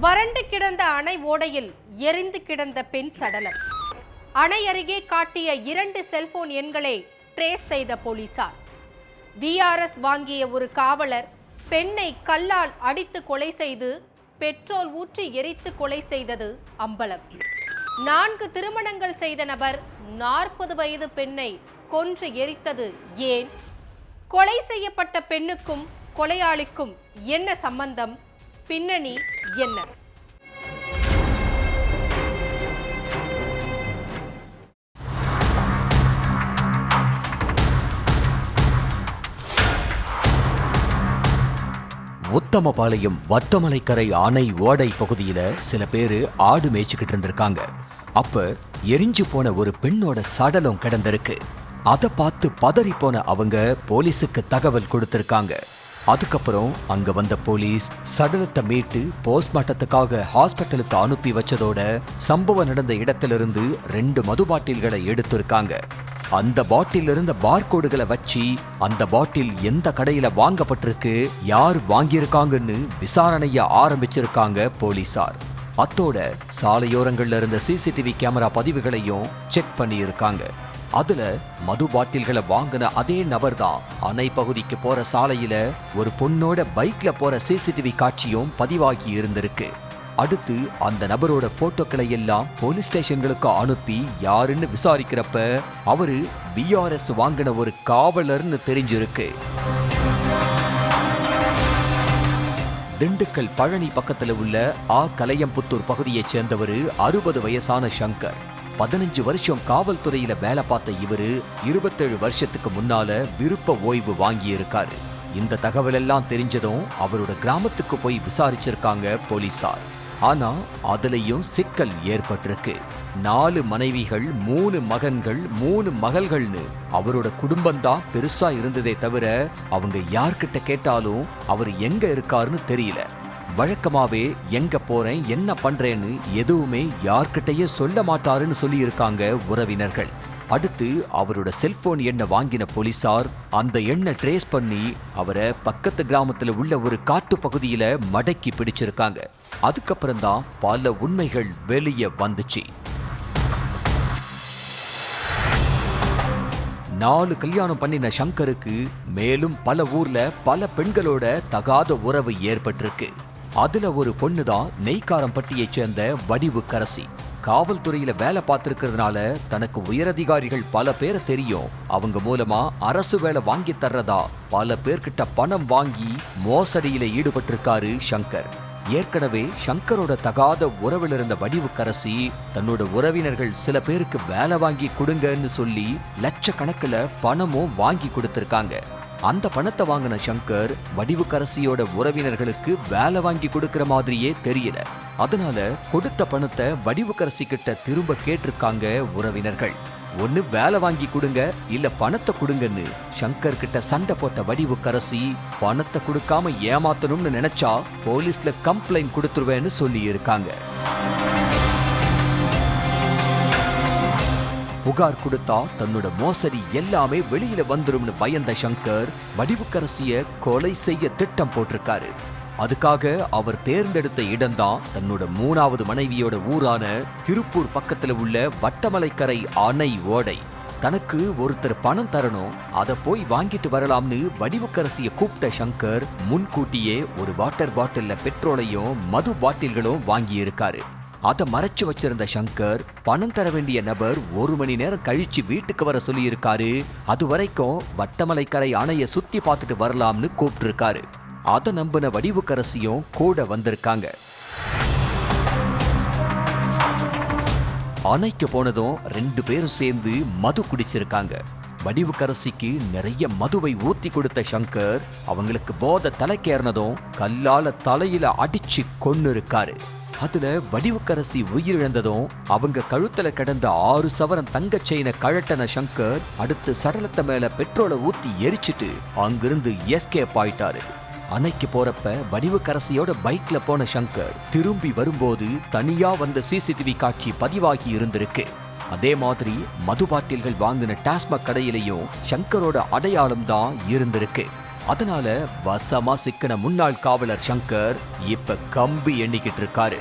வறண்டு கிடந்த அணை ஓடையில் எரிந்து கிடந்த பெண் சடலம். அணை அருகே காட்டிய 2 செல்போன் எண்களை ட்ரேஸ் செய்த போலீசார். VRS வாங்கிய ஒரு காவலர் பெண்ணை கல்லால் அடித்து கொலை செய்து பெட்ரோல் ஊற்றி எரித்து கொலை செய்தது அம்பலம். 4 திருமணங்கள் செய்த நபர் 40 வயது பெண்ணை கொன்று எரித்தது ஏன்? கொலை செய்யப்பட்ட பெண்ணுக்கும் கொலையாளிக்கும் என்ன சம்பந்தம்? பின்னணி என்ன? உத்தமபாளையம் வட்டமலைக்கரை அணை ஓடை பகுதியில சில பேரு ஆடு மேய்ச்சிக்கிட்டு இருந்திருக்காங்க. அப்ப எரிஞ்சு போன ஒரு பெண்ணோட சடலம் கிடந்திருக்கு. அதை பார்த்து பதறி போன அவங்க போலீஸுக்கு தகவல் கொடுத்திருக்காங்க. அதுக்கப்புறம் அங்க வந்த போலீஸ் சடலத்தை மீட்டு போஸ்ட்மார்ட்டத்துக்காக ஹாஸ்பிட்டலுக்கு அனுப்பி வச்சதோட சம்பவம் நடந்த இடத்திலிருந்து 2 மது பாட்டில்களை எடுத்திருக்காங்க. அந்த பாட்டில் இருந்த பார்கோடுகளை வச்சு அந்த பாட்டில் எந்த கடையில வாங்கப்பட்டிருக்கு, யார் வாங்கியிருக்காங்கன்னு விசாரணைய ஆரம்பிச்சிருக்காங்க போலீசார். அத்தோட சாலையோரங்கள்ல இருந்த CCTV கேமரா பதிவுகளையும் செக் பண்ணி இருக்காங்க. அதுல மது பாட்டில்களை வாங்கின அதே நபர் தான் அணை பகுதிக்கு போற சாலையில ஒரு பொண்ணோட பைக்ல போற CCTV காட்சியும் பதிவாகி இருந்திருக்கு. அடுத்து அந்த நபரோட போட்டோக்களை எல்லாம் போலீஸ் ஸ்டேஷன்களுக்கு அனுப்பி யாருன்னு விசாரிக்கிறப்ப அவரு VRS வாங்கின ஒரு காவலர்னு தெரிஞ்சிருக்கு. திண்டுக்கல் பழனி பக்கத்துல உள்ள கலையம்புத்தூர் பகுதியைச் சேர்ந்தவர் 60 வயசான சங்கர். 15 வருஷம் காவல்துறையில வேலை பார்த்த இவரு 27 வருஷத்துக்கு முன்னால விருப்ப ஓய்வு வாங்கி இருக்காரு. இந்த தகவல் எல்லாம் தெரிஞ்சதும் அவரோட கிராமத்துக்கு போய் விசாரிச்சிருக்காங்க போலீசார். ஆனா அதுலயும் சிக்கல் ஏற்பட்டிருக்கு. 4 மனைவிகள், 3 மகன்கள், 3 மகள்கள்னு அவரோட குடும்பம் தான் பெருசா இருந்ததே தவிர அவங்க யார்கிட்ட கேட்டாலும் அவர் எங்க இருக்காருன்னு தெரியல. வழக்கமாவே எங்க போறேன், என்ன பண்றேன்னு எதுவுமே யார்கிட்டயே சொல்ல மாட்டாருன்னு சொல்லி இருக்காங்க உறவினர்கள். அடுத்து அவரோட செல்போன் எண்ணை வாங்கின போலீசார் அந்த எண்ணை ட்ரேஸ் பண்ணி அவரை பக்கத்து கிராமத்துல உள்ள ஒரு காட்டு பகுதியில மடக்கி பிடிச்சிருக்காங்க. அதுக்கப்புறம் தான் பல உண்மைகள் வெளியே வந்துச்சு. 4 கல்யாணம் பண்ணின சங்கருக்கு மேலும் பல ஊர்ல பல பெண்களோட தகாத உறவு ஏற்பட்டிருக்கு. அதுல ஒரு பொண்ணுதான் நெய்க்காரம்பட்டியைச் சேர்ந்த வடிவுக்கரசி. காவல்துறையில வேலை பார்த்திருக்கிறதுனால தனக்கு உயரதிகாரிகள் பல பேரை தெரியும். அவங்க மூலமா அரசு வேலை வாங்கி தர்றதா பல பேர்கிட்ட பணம் வாங்கி மோசடியில ஈடுபட்டிருக்காரு சங்கர். ஏற்கனவே சங்கரோட தகாத உறவில் இருந்த வடிவுக்கரசி தன்னோட உறவினர்கள் சில பேருக்கு வேலை வாங்கி கொடுங்கன்னு சொல்லி லட்சக்கணக்கில் பணமும் வாங்கி கொடுத்திருக்காங்க. அந்த பணத்தை வாங்கின சங்கர் வடிவுக்கரசியோட உறவினர்களுக்கு வேலை வாங்கி கொடுக்கிற மாதிரியே தெரியல. அதனால கொடுத்த பணத்தை வடிவுக்கரசி கிட்ட திரும்ப கேட்டிருக்காங்க உறவினர்கள். ஒன்னு வேலை வாங்கி கொடுங்க, இல்ல பணத்தை கொடுங்கன்னு சங்கர் கிட்ட சண்டை போட்ட வடிவுக்கரசி பணத்தை கொடுக்காம ஏமாத்தணும்னு நினைச்சா போலீஸ்ல கம்ப்ளைண்ட் கொடுத்துருவேன்னு சொல்லி இருக்காங்க. புகார் கொடுத்தா தன்னோட மோசடி எல்லாமே வெளியில வந்துரும்னு பயந்த சங்கர் வடிவுக்கரசிய கொலை செய்ய திட்டம் போட்டிருக்காரு. அதுக்காக அவர் தேர்ந்தெடுத்த இடம்தான் தன்னோட 3வது மனைவியோட ஊரான திருப்பூர் பக்கத்துல உள்ள வட்டமலைக்கரை அணை ஓடை. தனக்கு ஒருத்தர் பணம் தரணும், அதை போய் வாங்கிட்டு வரலாம்னு வடிவுக்கரசிய கூப்பிட்ட சங்கர் முன்கூட்டியே ஒரு வாட்டர் பாட்டில்ல பெட்ரோலையும் மது பாட்டில்களும் வாங்கி இருக்காரு. அதை மறைச்சு வச்சிருந்த சங்கர் பணம் தர வேண்டிய நபர் 1 மணி நேரம் கழிச்சு வீட்டுக்கு வர சொல்லி இருக்காரு. அது வரைக்கும் வட்டமலைக்கரை அணைய சுத்தி பார்த்துட்டு வரலாம்னு கூப்பிட்டு இருக்காரு. அதை நம்பின வடிவுக்கரசியும் கூட வந்திருக்காங்க. அணைக்கு போனதும் 2 பேரும் சேர்ந்து மது குடிச்சிருக்காங்க. வடிவுக்கரசிக்கு நிறைய மதுவை ஊத்தி கொடுத்த சங்கர் அவங்களுக்கு போதை தலைக்கேறினதும் கல்லால தலையில அடிச்சு கொன்னு இருக்காரு. அதுல வடிவுக்கரசி உயிரிழந்ததும் அவங்க கழுத்துல கிடந்த 6 சவரன் தங்க செயினை கழட்டன சங்கர் அடுத்து சடலத்தை மேல பெட்ரோலை ஊத்தி எரிச்சிட்டு அங்கிருந்து எஸ்கேப் ஆயிட்டாரு. அணைக்கு போறப்ப வடிவுக்கரசியோட பைக்ல போன சங்கர் திரும்பி வரும்போது தனியா வந்த CCTV காட்சி பதிவாகி இருந்திருக்கு. அதே மாதிரி மது பாட்டில்கள் வாங்கின டாஸ்மாக் கடையிலையும் சங்கரோட அடையாளம் தான் இருந்திருக்கு. அதனால வசமா சிக்கின முன்னாள் காவலர் சங்கர் இப்ப கம்பி எண்ணிக்கிட்டு இருக்காரு.